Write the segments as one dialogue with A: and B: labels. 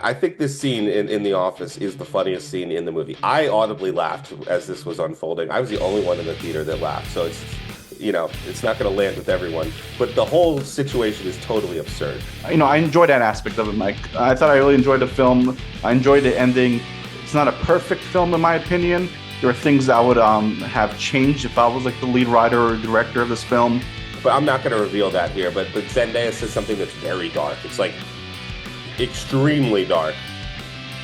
A: I think this scene in The Office is the funniest scene in the movie. I audibly laughed as this was unfolding. I was the only one in the theater that laughed. So it's not going to land with everyone. But the whole situation is totally absurd.
B: I enjoyed that aspect of it, Mike. I thought I really enjoyed the film. I enjoyed the ending. It's not a perfect film, in my opinion. There are things that I would have changed if I was like the lead writer or director of this film.
A: But I'm not going to reveal that here. But Zendaya says something that's very dark. It's like extremely dark.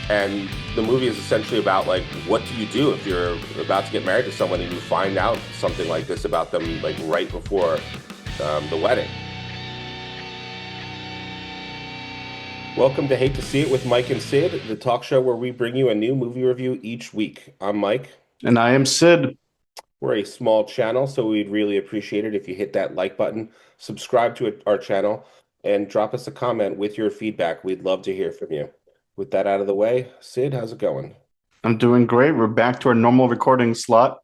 A: And the movie is essentially about like, what do you do if you're about to get married to someone and you find out something like this about them like right before the wedding? Welcome to Hate to See It with Mike and Sid, the talk show where we bring you a new movie review each week. I'm Mike.
B: And I am Sid.
A: We're a small channel, so we'd really appreciate it if you hit that like button, subscribe to our channel, and drop us a comment with your feedback. We'd love to hear from you. With that out of the way, Sid, how's it going?
B: I'm doing great. We're back to our normal recording slot,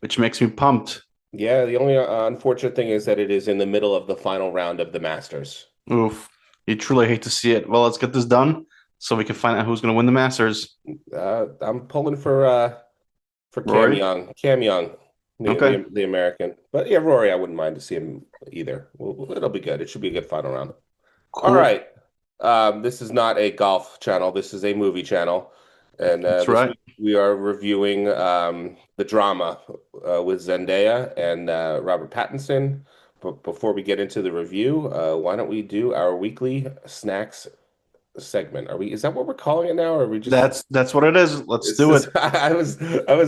B: which makes me pumped.
A: Yeah, the only unfortunate thing is that it is in the middle of the final round of the Masters.
B: Oof. You truly hate to see it. Well, let's get this done so we can find out who's going to win the Masters.
A: I'm pulling for Cam
B: Rory?
A: Young. Cam Young,
B: Okay.
A: the American. But yeah, Rory, I wouldn't mind to see him either. Well, it'll be good. It should be a good final round. All
B: Cool.
A: right. This is not a golf channel. This is a movie channel. And
B: That's
A: this
B: right.
A: week we are reviewing the drama with Zendaya and Robert Pattinson. But before we get into the review, why don't we do our weekly snacks segment? Is that what we're calling it now, or are we just
B: That's what it is. Let's
A: it's
B: do
A: just
B: it.
A: I was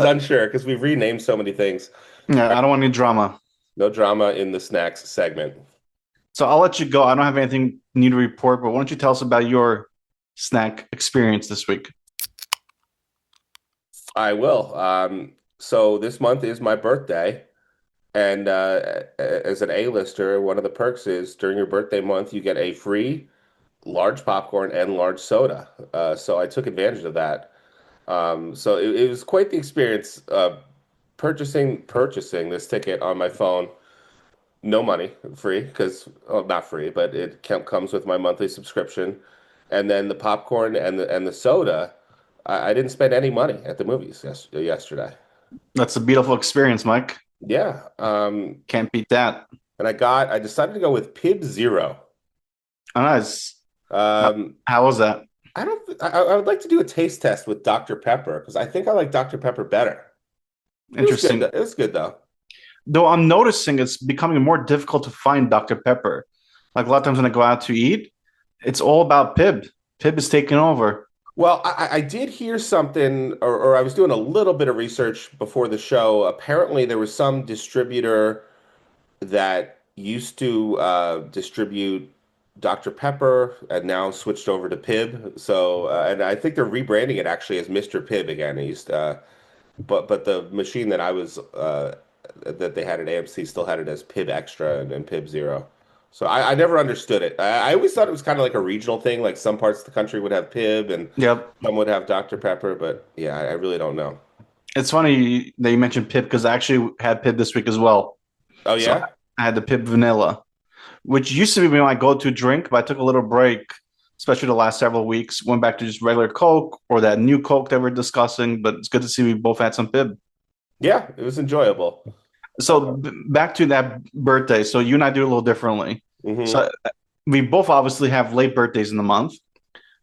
A: unsure because we've renamed so many things.
B: Yeah, I don't want any drama.
A: No drama in the snacks segment.
B: So I'll let you go. I don't have anything new to report, but why don't you tell us about your snack experience this week?
A: I will. So this month is my birthday. And as an A-lister, one of the perks is during your birthday month, you get a free large popcorn and large soda. So I took advantage of that. So it was quite the experience purchasing this ticket on my phone. No money, free, because well, not free, but it comes with my monthly subscription. And then the popcorn and the soda, I didn't spend any money at the movies yesterday.
B: That's a beautiful experience, Mike.
A: Yeah.
B: Can't beat that.
A: And I decided to go with Pib Zero.
B: Oh, nice. How,
A: Um,
B: how was that?
A: I would like to do a taste test with Dr. Pepper because I think I like Dr. Pepper better. It was good.
B: Interesting.
A: It was good though.
B: Though I'm noticing it's becoming more difficult to find Dr. Pepper. Like a lot of times when I go out to eat, it's all about Pib. Pib is taking over.
A: Well, I did hear something, or I was doing a little bit of research before the show. Apparently, there was some distributor that used to distribute Dr. Pepper and now switched over to Pib. So, and I think they're rebranding it actually as Mr. Pibb again. But the machine that I was that they had at AMC still had it as Pib Extra and Pib Zero. So I never understood it. I always thought it was kind of like a regional thing. Like some parts of the country would have Pib and
B: Yep.
A: some would have Dr. Pepper. But yeah, I really don't know.
B: It's funny that you mentioned Pib because I actually had Pib this week as well.
A: Oh
B: So
A: yeah?
B: I had the Pib Vanilla, which used to be my go-to drink, but I took a little break, especially the last several weeks. Went back to just regular Coke or that new Coke that we're discussing. But it's good to see we both had some Pib.
A: Yeah, it was enjoyable.
B: So back to that birthday. So you and I do it a little differently.
A: Hmm.
B: So we both obviously have late birthdays in the month.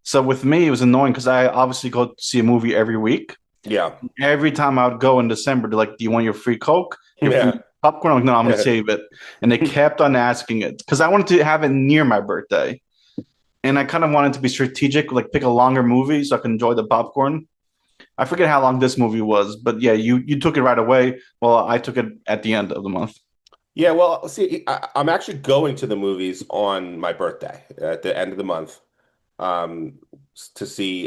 B: So with me, it was annoying because I obviously go see a movie every week.
A: Yeah.
B: Every time I would go in December, they're like, "Do you want your free Coke, your free
A: Yeah.
B: popcorn?" I'm like, "No, I'm gonna save it." And they kept on asking it because I wanted to have it near my birthday, and I kind of wanted to be strategic, like pick a longer movie so I can enjoy the popcorn. I forget how long this movie was, but yeah, you took it right away. Well, I took it at the end of the month.
A: Yeah, well, see, I'm actually going to the movies on my birthday at the end of the month um, to see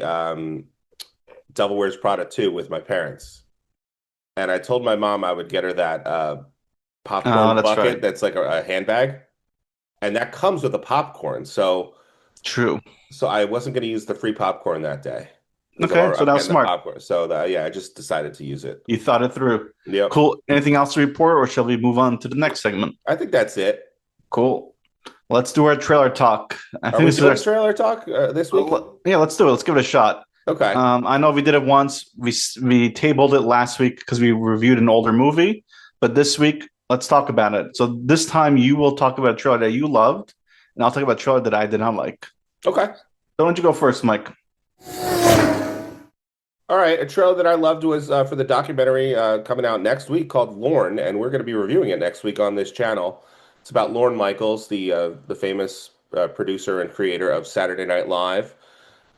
A: Devil Wears Prada 2 with my parents. And I told my mom I would get her that
B: Oh,
A: popcorn
B: that's
A: bucket
B: right.
A: that's like a handbag, and that comes with a popcorn.
B: True.
A: So I wasn't going to use the free popcorn that day because
B: Okay, so
A: I'm
B: that was
A: getting the
B: smart.
A: popcorn. So yeah, I just decided to use it.
B: You thought it through.
A: Yep,
B: Cool. Anything else to report, or shall we move on to the next segment?
A: I think that's it.
B: Cool. Let's do our trailer talk. I
A: Are
B: think
A: we
B: this is
A: doing trailer talk this week?
B: yeah, let's do it. Let's give it a shot.
A: Okay.
B: I know we did it once. We tabled it last week because we reviewed an older movie, but this week let's talk about it. So this time you will talk about a trailer that you loved, and I'll talk about a trailer that I did not like.
A: Okay.
B: So why don't you go first, Mike?
A: All right. A trailer that I loved was for the documentary coming out next week called Lorne, and we're going to be reviewing it next week on this channel. It's about Lorne Michaels, the famous producer and creator of Saturday Night Live.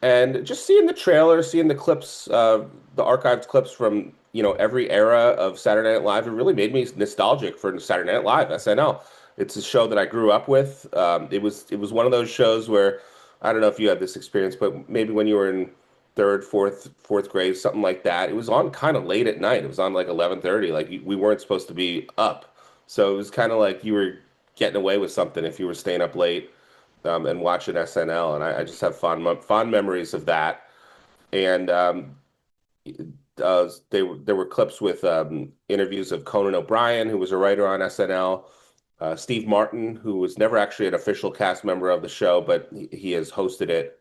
A: And just seeing the trailer, seeing the clips, the archived clips from, every era of Saturday Night Live, it really made me nostalgic for Saturday Night Live, SNL. It's a show that I grew up with. It was one of those shows where I don't know if you had this experience, but maybe when you were in third, fourth grade, something like that. It was on kind of late at night. It was on like 11:30. Like we weren't supposed to be up, so it was kind of like you were getting away with something if you were staying up late and watching SNL, and I just have fond memories of that. And there were clips with interviews of Conan O'Brien, who was a writer on SNL, Steve Martin, who was never actually an official cast member of the show, but he has hosted it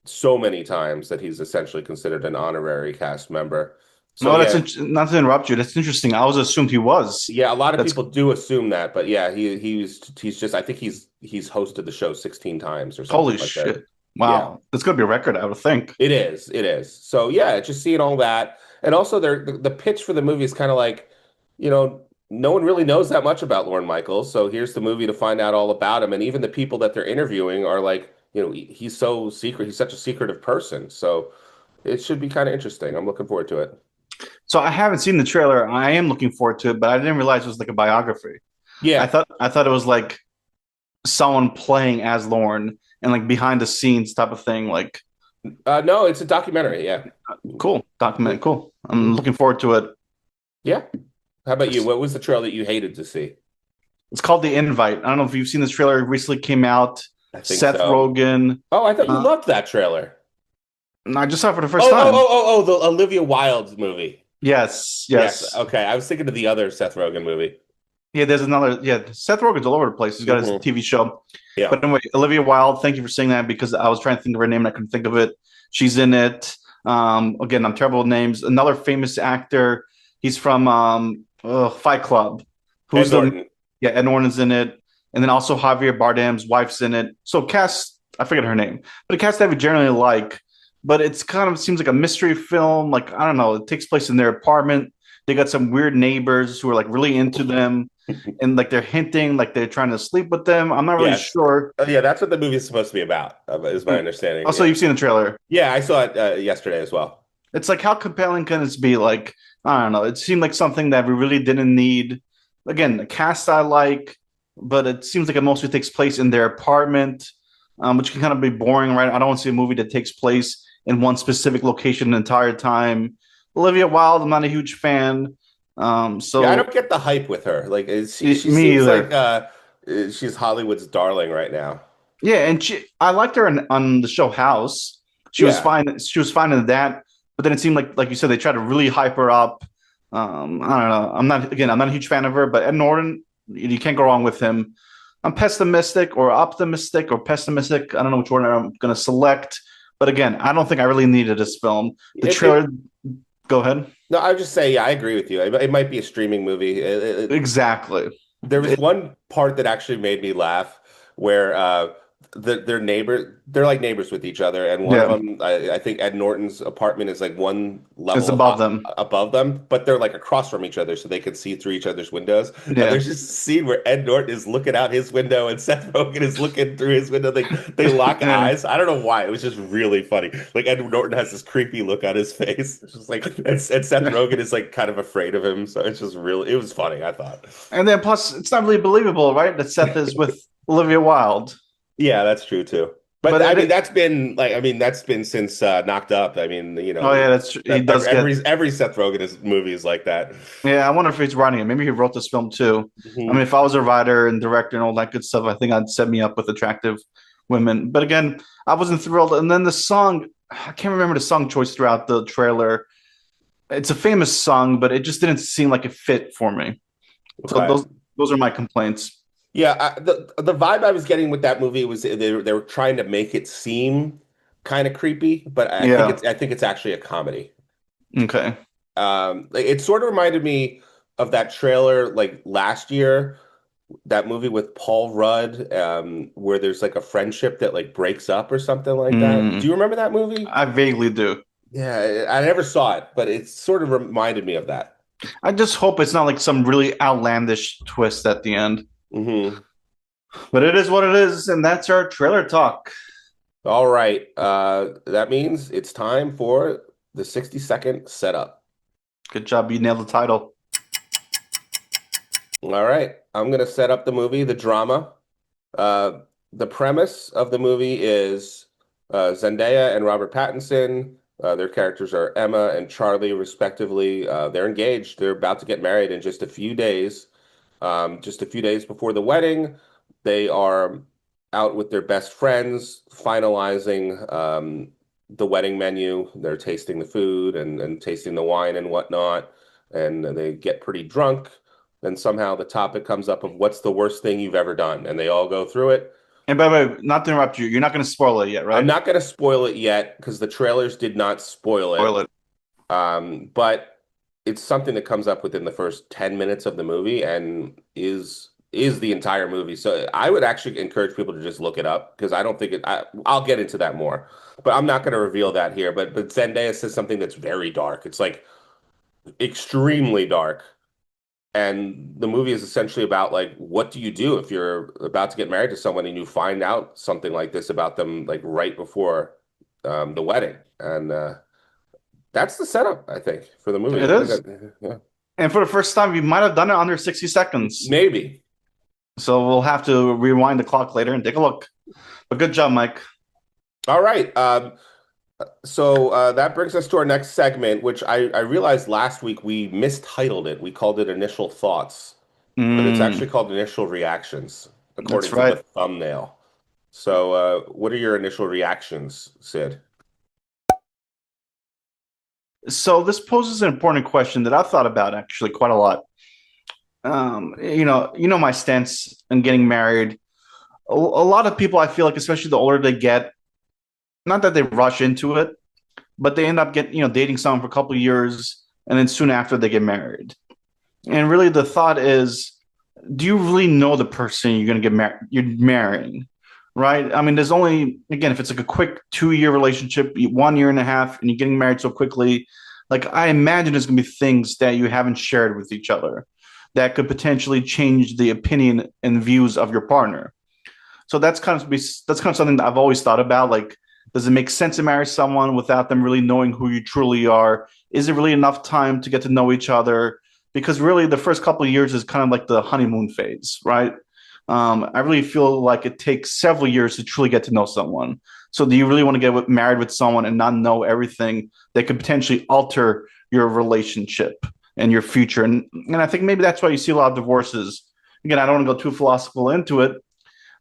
A: so many times that he's essentially considered an honorary cast member. So
B: No,
A: yeah,
B: not to interrupt you. That's interesting. I always assumed he was.
A: yeah, a lot of
B: That's
A: people do assume that, but yeah, he's just I think he's hosted the show 16 times or something
B: holy
A: like that.
B: shit.
A: Yeah.
B: Wow. That's gonna be a record, I would think.
A: It is. It is. So yeah, just seeing all that, and also the pitch for the movie is kind of like, no one really knows that much about Lorne Michaels. So here's the movie to find out all about him, and even the people that they're interviewing are like, he's so secret. He's such a secretive person. So it should be kind of interesting. I'm looking forward to it.
B: So I haven't seen the trailer. I am looking forward to it, but I didn't realize it was like a biography. I
A: Yeah.
B: thought I thought it was like someone playing as Lorne and like behind the scenes type of thing. Like,
A: No, it's a documentary. Yeah.
B: cool, document,
A: Mhm.
B: cool. I'm
A: Mhm.
B: looking forward to it.
A: Yeah. How about you?
B: It's,
A: What was the trail that you hated to see?
B: it's called The Invite. I don't know if you've seen this trailer. It recently came out.
A: I think
B: Seth
A: so.
B: Rogen.
A: Oh, I thought you
B: Uh,
A: loved that trailer.
B: and I just saw it for the first
A: Oh, oh,
B: time.
A: oh, oh, oh, the Olivia Wilde movie.
B: Yes,
A: Yes.
B: yes.
A: Okay. I was thinking of the other Seth Rogen movie.
B: Yeah, there's another. Yeah, Seth Rogen's all over the place. He's got his
A: Hmm.
B: TV show.
A: Yeah.
B: But anyway, Olivia Wilde, thank you for saying that because I was trying to think of her name and I couldn't think of it. She's in it. Again, I'm terrible with names. Another famous actor. He's from Fight Club.
A: Ed
B: Who's the
A: Norton.
B: Yeah, Ed Norton's in it, and then also Javier Bardem's wife's in it. So cast, I forget her name, but a cast that we generally like. But it's kind of seems like a mystery film. Like I don't know, it takes place in their apartment. They got some weird neighbors who are like really into them, and like they're hinting like they're trying to sleep with them. I'm not really
A: Yes.
B: sure.
A: Oh, yeah, that's what the movie is supposed to be about, is my understanding.
B: Also,
A: Yeah.
B: you've seen the trailer.
A: Yeah, I saw it yesterday as well.
B: It's like how compelling can this be? Like I don't know. It seemed like something that we really didn't need. Again, the cast I like, but it seems like it mostly takes place in their apartment, which can kind of be boring, right? I don't want to see a movie that takes place in one specific location the entire time. Olivia Wilde, I'm not a huge fan.
A: Yeah, I
B: So
A: don't get the hype with her. Like, she
B: me
A: seems like
B: either.
A: she's Hollywood's darling right now.
B: Yeah, and I liked her on the show House. She was
A: Yeah.
B: fine. She was fine in that, but then it seemed like you said, they tried to really hype her up. I don't know. I'm not a huge fan of her, but Ed Norton, you can't go wrong with him. I'm pessimistic or optimistic or pessimistic. I don't know which one I'm going to select. But again, I don't think I really needed this film. The
A: It,
B: trailer,
A: it,
B: go ahead.
A: no, I would just say, yeah, I agree with you. It might be a streaming movie.
B: Exactly.
A: There was
B: It,
A: one part that actually made me laugh where they're like neighbors with each other, and one of
B: yeah,
A: them, I think Ed Norton's apartment is like one
B: it's
A: level
B: above them.
A: above them, but they're like across from each other, so they can see through each other's windows. And
B: Yeah.
A: there's just a scene where Ed Norton is looking out his window, and Seth Rogen is looking through his window. They lock
B: Yeah.
A: eyes. I don't know why. It was just really funny. Like Ed Norton has this creepy look on his face. It's just like, and Seth Rogen is like kind of afraid of him, so it's just really, it was funny, I thought.
B: And then plus, it's not really believable, right? That Seth is with Olivia Wilde.
A: Yeah, that's true too. But
B: But
A: I
B: it,
A: mean, that's been since Knocked Up. I mean,
B: oh yeah, that's true. He
A: that
B: does get.
A: every Seth Rogen movie is like that.
B: Yeah, I wonder if he's writing it. Maybe he wrote this film too. I mean,
A: Mhm.
B: if I was a writer and director and all that good stuff, I think I'd set me up with attractive women. But again, I wasn't thrilled. And then the song, I can't remember the song choice throughout the trailer. It's a famous song, but it just didn't seem like it fit for me. So
A: Okay.
B: those are my complaints.
A: Yeah, the vibe I was getting with that movie was they were trying to make it seem kind of creepy, but
B: Yeah.
A: I think it's actually a comedy.
B: Okay.
A: Like, it sort of reminded me of that trailer like last year, that movie with Paul Rudd, where there's like a friendship that like breaks up or something like that. Do
B: Mm,
A: you remember that movie?
B: I vaguely do.
A: Yeah, I never saw it, but it sort of reminded me of that.
B: I just hope it's not like some really outlandish twist at the end.
A: Hmm.
B: But it is what it is, and that's our trailer talk.
A: All right. That means it's time for the 60-second setup.
B: Good job, you nailed the title.
A: All right. I'm going to set up the movie, the drama. Uh, the premise of the movie is Zendaya and Robert Pattinson. Their characters are Emma and Charlie, respectively. They're engaged. They're about to get married in just a few days. Just a few days before the wedding, they are out with their best friends, finalizing the wedding menu. They're tasting the food and tasting the wine and whatnot. And they get pretty drunk. Then somehow the topic comes up of what's the worst thing you've ever done? And they all go through it.
B: And by the way, not to interrupt you, you're not going to spoil it yet,
A: I'm
B: right?
A: not going to spoil it yet because the trailers did not spoil
B: Spoil
A: it.
B: it.
A: But it's something that comes up within the first 10 minutes of the movie and is the entire movie. So I would actually encourage people to just look it up because I don't think I'll get into that more. But I'm not going to reveal that here. But Zendaya says something that's very dark. It's like extremely dark. And the movie is essentially about like what do you do if you're about to get married to someone and you find out something like this about them like right before the wedding. And that's the setup, I think, for the movie.
B: It
A: I think
B: is.
A: that, yeah.
B: And for the first time, we might have done it under 60 seconds.
A: Maybe.
B: So we'll have to rewind the clock later and take a look. But good job, Mike.
A: All right. So that brings us to our next segment, which I realized last week we mistitled it. We called it Initial Thoughts, but it's actually
B: Mm,
A: called Initial Reactions,
B: that's
A: according to the
B: right.
A: thumbnail. So, what are your initial reactions, Sid?
B: So this poses an important question that I've thought about actually quite a lot. My stance on getting married. A lot of people, I feel like, especially the older they get, not that they rush into it, but they end up dating someone for a couple of years, and then soon after they get married. And really, the thought is, do you really know the person you're going to get married? You're marrying, right? I mean, there's only again, if it's like a quick 2 year relationship, 1 year and a half, and you're getting married so quickly, like I imagine there's going to be things that you haven't shared with each other that could potentially change the opinion and views of your partner. So that's kind of something that I've always thought about. Like, does it make sense to marry someone without them really knowing who you truly are? Is it really enough time to get to know each other? Because really, the first couple of years is kind of like the honeymoon phase, right? I really feel like it takes several years to truly get to know someone. So, do you really want to get married with someone and not know everything that could potentially alter your relationship and your future? And I think maybe that's why you see a lot of divorces. Again, I don't want to go too philosophical into it,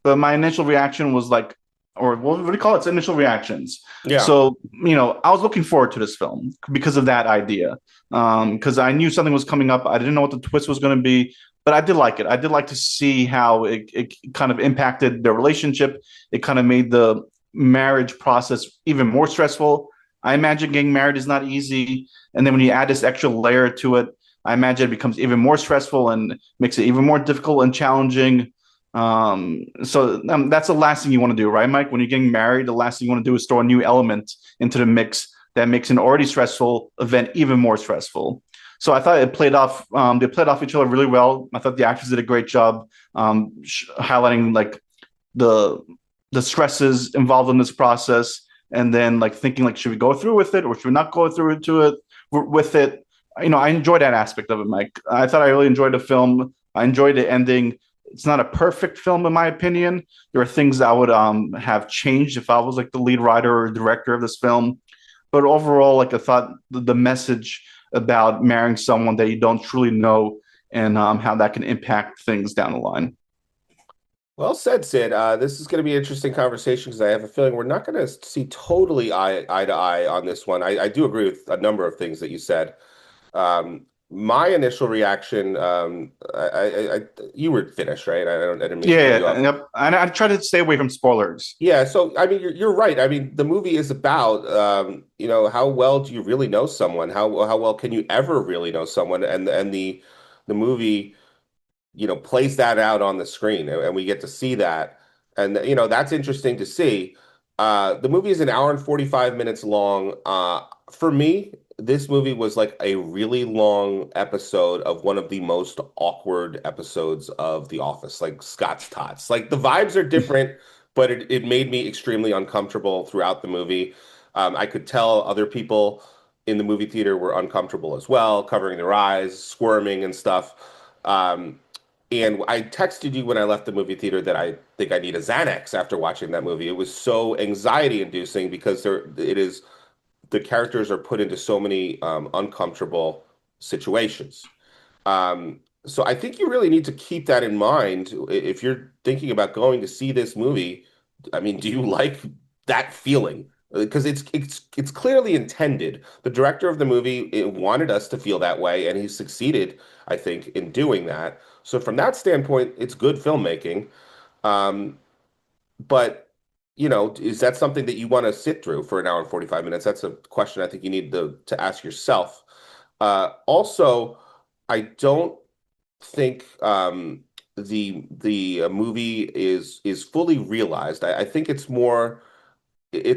B: but my initial reaction was like, or what do you call it? It's initial reactions.
A: Yeah.
B: So, I was looking forward to this film because of that idea. Because I knew something was coming up. I didn't know what the twist was going to be, but I did like it. I did like to see how it kind of impacted the relationship. It kind of made the marriage process even more stressful. I imagine getting married is not easy. And then when you add this extra layer to it, I imagine it becomes even more stressful and makes it even more difficult and challenging. So that's the last thing you want to do, right, Mike? When you're getting married, the last thing you want to do is throw a new element into the mix that makes an already stressful event even more stressful. So I thought it played off. They played off each other really well. I thought the actors did a great job highlighting like the the stresses involved in this process, and then like thinking like, should we go through with it or should we not go through to it with it? I enjoyed that aspect of it, Mike. I thought I really enjoyed the film. I enjoyed the ending. It's not a perfect film in my opinion. There are things I would have changed if I was like the lead writer or director of this film. But overall, like I thought the message about marrying someone that you don't truly know and how that can impact things down the line.
A: Well said, Sid. This is going to be an interesting conversation because I have a feeling we're not going to see totally eye to eye on this one. I do agree with a number of things that you said. my initial reaction, you were finished, right? I didn't mean to cut
B: Yeah,
A: you off.
B: yep. And I try to stay away from spoilers.
A: Yeah, so I mean, you're right. I mean, the movie is about, how well do you really know someone? How well can you ever really know someone? And the movie, plays that out on the screen, and we get to see that, and that's interesting to see. The movie is an hour and 45 minutes long. For me, this movie was like a really long episode of one of the most awkward episodes of The Office, like Scott's Tots. Like the vibes are different, but it made me extremely uncomfortable throughout the movie. I could tell other people in the movie theater were uncomfortable as well, covering their eyes, squirming and stuff. Um, and I texted you when I left the movie theater that I think I need a Xanax after watching that movie. It was so anxiety inducing because the characters are put into so many uncomfortable situations. So I think you really need to keep that in mind if you're thinking about going to see this movie. I mean, do you like that feeling? Because it's clearly intended. The director of the movie wanted us to feel that way, and he succeeded, I think, in doing that. So from that standpoint, it's good filmmaking. Um, but is that something that you want to sit through for an hour and 45 minutes? That's a question I think you need to ask yourself. Also, I don't think the movie is fully realized. I think it's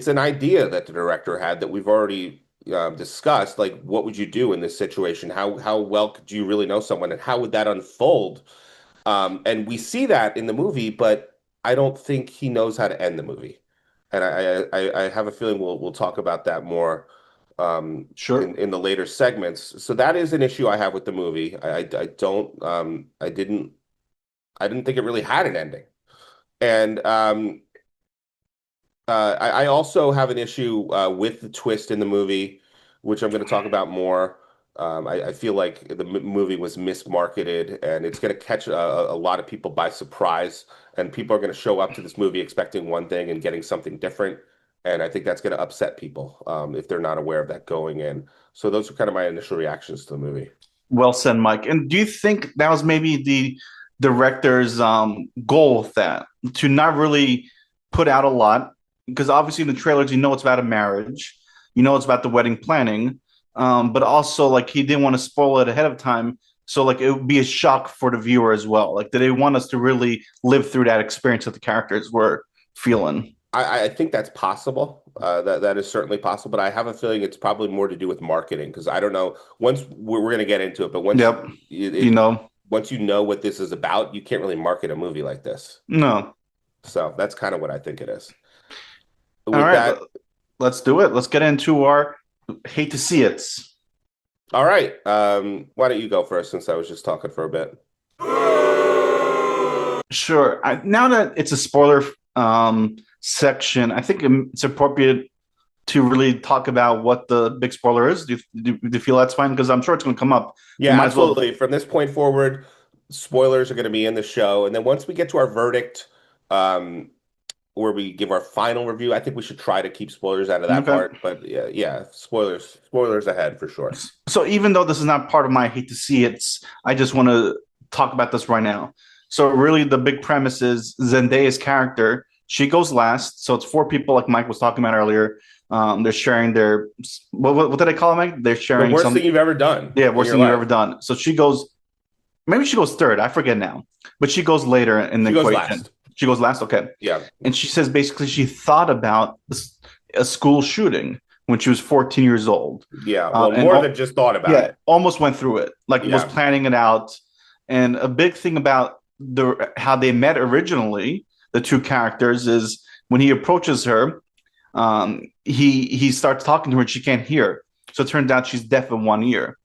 A: an idea that the director had that we've already discussed. Like, what would you do in this situation? How well could you really know someone, and how would that unfold? And we see that in the movie, but I don't think he knows how to end the movie. And I have a feeling we'll talk about that more
B: Sure.
A: in the later segments. So that is an issue I have with the movie. I don't I didn't think it really had an ending. And I also have an issue with the twist in the movie, which I'm going to talk about more. I feel like the movie was mismarketed, and it's going to catch a lot of people by surprise, and people are going to show up to this movie expecting one thing and getting something different. And I think that's going to upset people if they're not aware of that going in. So those are kind of my initial reactions to the movie.
B: Well said, Mike. And do you think that was maybe the director's goal with that? To not really put out a lot? Because obviously in the trailers, you know it's about a marriage, you know it's about the wedding planning, but also like he didn't want to spoil it ahead of time. So like it would be a shock for the viewer as well. Like, did they want us to really live through that experience that the characters were feeling?
A: I think that's possible. That is certainly possible, but I have a feeling it's probably more to do with marketing because I don't know. Once we're going to get into it, but
B: Yep. You know,
A: once you know what this is about, you can't really market a movie like this.
B: no.
A: So that's kind of what I think it is.
B: All
A: With
B: right,
A: that,
B: let's do it. Let's get into our hate to see it.
A: all right. Why don't you go first since I was just talking for a bit?
B: Sure. Now that it's a spoiler section, I think it's appropriate to really talk about what the big spoiler is. Do you feel that's fine? Because I'm sure it's going to come up. We
A: Yeah,
B: might as well.
A: absolutely. From this point forward, spoilers are going to be in the show, and then once we get to our verdict, um, where we give our final review, I think we should try to keep spoilers out of that
B: Okay.
A: part. But yeah, yeah, spoilers ahead for sure.
B: So even though this is not part of my hate to see it, I just want to talk about this right now. So really, the big premise is Zendaya's character. She goes last. So it's four people, like Mike was talking about earlier. They're sharing their what did I call it, Mike? They're
A: The
B: sharing
A: worst
B: some
A: thing you've ever done
B: yeah
A: in
B: worst
A: your
B: thing you've ever
A: life.
B: done. So she goes. Maybe she goes third. I forget now, but she goes later in the
A: She goes
B: equation.
A: last.
B: She goes last. Okay,
A: Yeah.
B: and she says basically she thought about a school shooting when she was 14 years old,
A: Yeah. Well,
B: and
A: more than just thought about
B: yeah,
A: it.
B: almost went through it. Like was
A: Yeah.
B: planning it out. And a big thing about the how they met originally, the two characters, is when he approaches her, he starts talking to her and she can't hear. So it turns out she's deaf in one ear.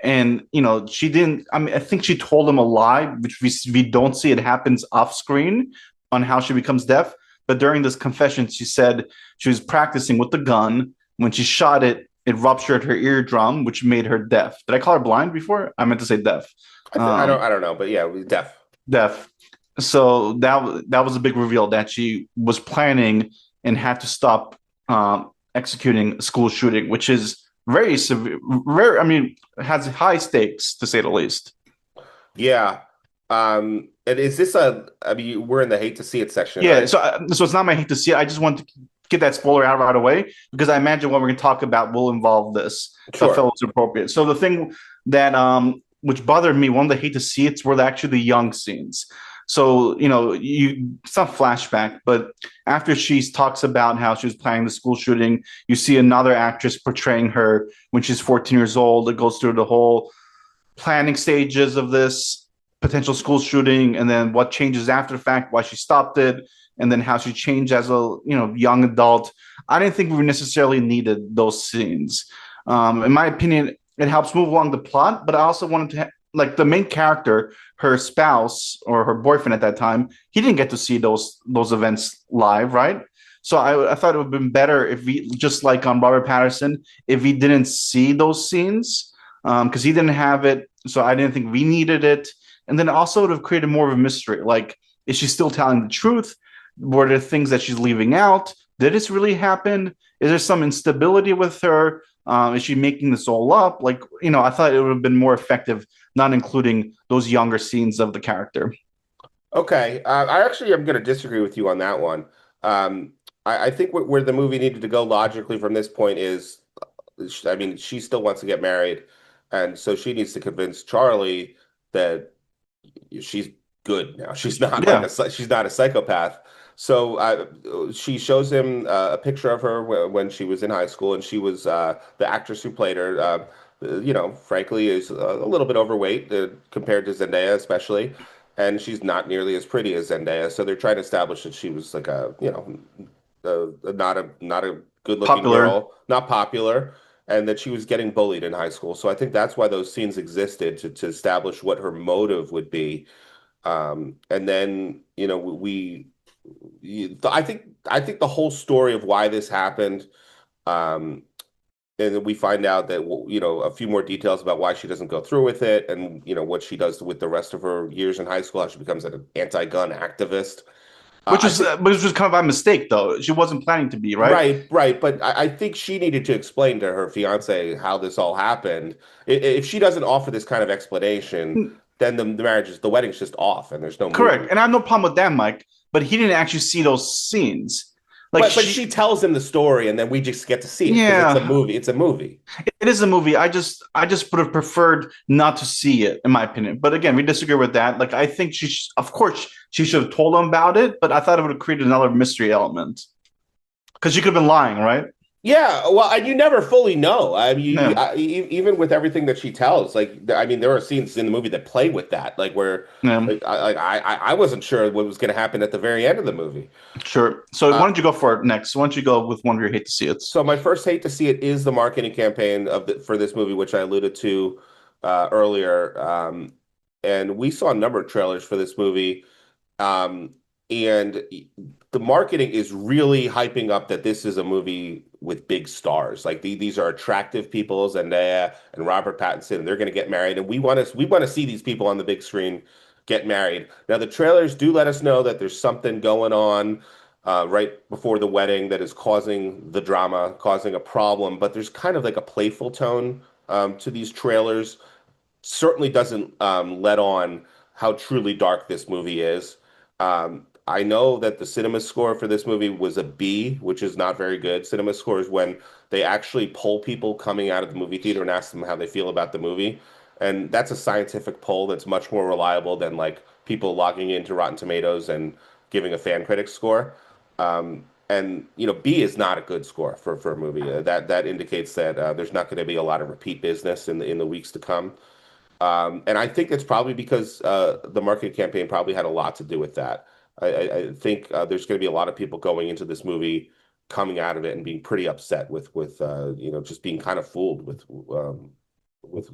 B: And she didn't. I mean, I think she told him a lie, which we don't see. It happens off screen on how she becomes deaf. But during this confession, she said she was practicing with the gun. When she shot it, it ruptured her eardrum, which made her deaf. Did I call her blind before? I meant to say deaf.
A: I don't know, but yeah, we deaf.
B: Deaf. So that was a big reveal that she was planning and had to stop executing a school shooting, which is very severe, very. I mean, has high stakes to say the least.
A: Yeah. And is this a, I mean, we're in the hate to see it section,
B: Yeah,
A: right?
B: so it's not my hate to see it. I just want to get that spoiler out right away because I imagine what we're going to talk about will involve this. So I
A: Sure.
B: felt it's appropriate. So the thing that which bothered me, one of the hate to see it's were actually the young scenes. So it's not flashback, but after she talks about how she was planning the school shooting, you see another actress portraying her when she's 14 years old. It goes through the whole planning stages of this potential school shooting and then what changes after the fact, why she stopped it, and then how she changed as a young adult. I didn't think we necessarily needed those scenes. In my opinion, it helps move along the plot, but I also wanted to like the main character, her spouse or her boyfriend at that time, he didn't get to see those events live, right? So I thought it would have been better if we just like on Robert Patterson, if he didn't see those scenes because he didn't have it. So I didn't think we needed it. And then also it would have created more of a mystery. Like, is she still telling the truth? Were there things that she's leaving out? Did this really happen? Is there some instability with her? Is she making this all up? Like, I thought it would have been more effective not including those younger scenes of the character.
A: Okay. I actually am going to disagree with you on that one. Um, I think where the movie needed to go logically from this point is, I mean, she still wants to get married, and so she needs to convince Charlie that she's good now. She's not like
B: Yeah,
A: she's not a psychopath. So she shows him a picture of her when she was in high school, and she was the actress who played her. Frankly, is a little bit overweight compared to Zendaya, especially, and she's not nearly as pretty as Zendaya. So they're trying to establish that she was like not a good-looking
B: popular.
A: girl, not popular, and that she was getting bullied in high school. So I think that's why those scenes existed to establish what her motive would be. And then, I think the whole story of why this happened, um, and then we find out that a few more details about why she doesn't go through with it, and what she does with the rest of her years in high school, how she becomes an anti-gun activist.
B: Which
A: I
B: was
A: think
B: which was kind of by mistake though. She wasn't planning to be, right?
A: right, right, but I think she needed to explain to her fiance how this all happened. If she doesn't offer this kind of explanation, then the marriage is the wedding's just off, and there's no
B: Correct.
A: movie.
B: And I have no problem with that, Mike, but he didn't actually see those scenes. Like
A: But she tells him the story, and then we just get to see it because it's a
B: yeah,
A: movie. It's a movie.
B: it is a movie. I just would have preferred not to see it, in my opinion. But again, we disagree with that. Like I think of course she should have told him about it, but I thought it would have created another mystery element. Because she could have been lying, right?
A: Yeah, well, and you never fully know. I mean,
B: Yeah.
A: even with everything that she tells, like, I mean, there are scenes in the movie that play with that, like where,
B: Yeah.
A: I wasn't sure what was going to happen at the very end of the movie.
B: Sure. So why
A: Uh,
B: don't you go for it next? Why don't you go with one of your hate to see it?
A: so my first hate to see it is the marketing campaign for this movie, which I alluded to earlier. And we saw a number of trailers for this movie. Um, and the marketing is really hyping up that this is a movie with big stars. Like these are attractive people, Zendaya and Robert Pattinson, and they're going to get married. And we want to see these people on the big screen get married. Now the trailers do let us know that there's something going on right before the wedding that is causing the drama, causing a problem. But there's kind of like a playful tone to these trailers. Certainly doesn't let on how truly dark this movie is. I know that the cinema score for this movie was a B, which is not very good. Cinema score is when they actually poll people coming out of the movie theater and ask them how they feel about the movie. And that's a scientific poll that's much more reliable than like people logging into Rotten Tomatoes and giving a fan critic score. And B is not a good score for a movie. That indicates that there's not going to be a lot of repeat business in the weeks to come. And I think it's probably because the marketing campaign probably had a lot to do with that. I think there's going to be a lot of people going into this movie, coming out of it and being pretty upset with just being kind of fooled with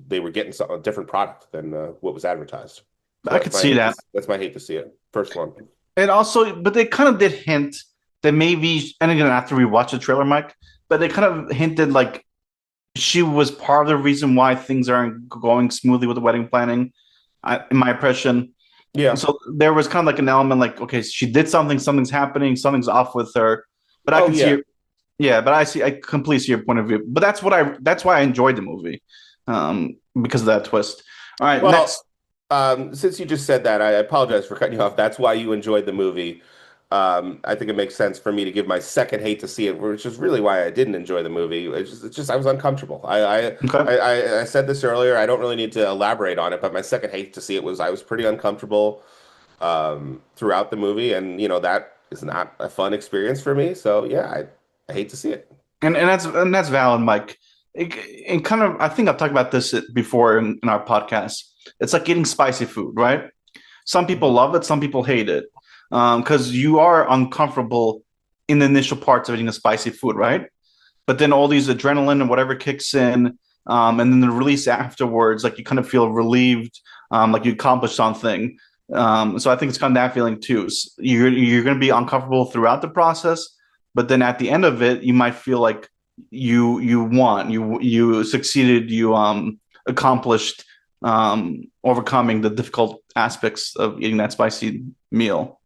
A: they were getting a different product than what was advertised. So
B: I could see that.
A: that's my hate to see it. First one.
B: And also, but they kind of did hint that maybe, and again, after we watch the trailer, Mike, but they kind of hinted like she was part of the reason why things aren't going smoothly with the wedding planning, in my impression.
A: Yeah.
B: So there was kind of like an element like, okay, she did something, something's happening, something's off with her. But I
A: Oh
B: can see
A: yeah.
B: her. Yeah, but I completely see your point of view. But that's why I enjoyed the movie, because of that twist. All right,
A: Well,
B: next.
A: since you just said that, I apologize for cutting you off. That's why you enjoyed the movie. I think it makes sense for me to give my second hate to see it, which is really why I didn't enjoy the movie. It's just I was uncomfortable.
B: Okay.
A: I said this earlier. I don't really need to elaborate on it, but my second hate to see it was I was pretty uncomfortable throughout the movie, and that is not a fun experience for me. So yeah, I hate to see it.
B: And that's valid, Mike. And kind of, I think I've talked about this before in our podcast. It's like eating spicy food, right? Some people love it, some people hate it, because you are uncomfortable in the initial parts of eating a spicy food, right? But then all these adrenaline and whatever kicks in, and then the release afterwards, like you kind of feel relieved, like you accomplished something. So I think it's kind of that feeling too. You're going to be uncomfortable throughout the process, but then at the end of it, you might feel like you won, you succeeded, you accomplished overcoming the difficult aspects of eating that spicy meal.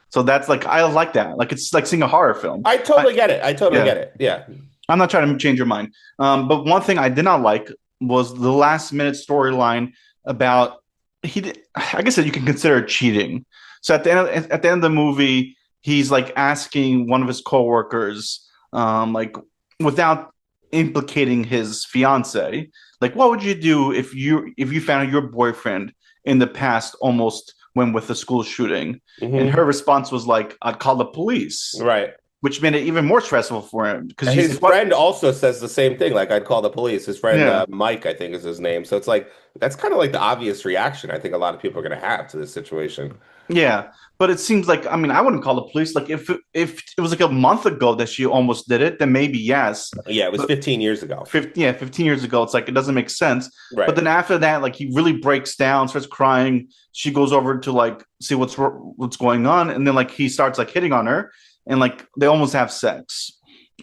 B: So that's like I like that. Like it's like seeing a horror film.
A: I totally get it. I totally
B: Yeah.
A: get it. Yeah.
B: I'm not trying to change your mind. But one thing I did not like was the last minute storyline about I guess that you can consider cheating. So at the end of the movie, he's like asking one of his coworkers, like without implicating his fiance, like what would you do if you found out your boyfriend in the past almost went with a school shooting? And
A: Hmm.
B: her response was like, I'd call the police,
A: Right.
B: which made it even more stressful for him because he's
A: His
B: like, "What?
A: friend also says the same thing. Like, I'd call the police. His friend
B: Yeah,
A: Mike, I think, is his name. So it's like that's kind of like the obvious reaction I think a lot of people are going to have to this situation.
B: yeah." But it seems like I mean, I wouldn't call the police. Like if it was like a month ago that she almost did it, then maybe yes.
A: Yeah, it was
B: But
A: 15 years ago.
B: 15 years ago, it's like it doesn't make sense. But
A: Right.
B: then after that, like he really breaks down, starts crying. She goes over to like see what's going on, and then like he starts like hitting on her, and like they almost have sex.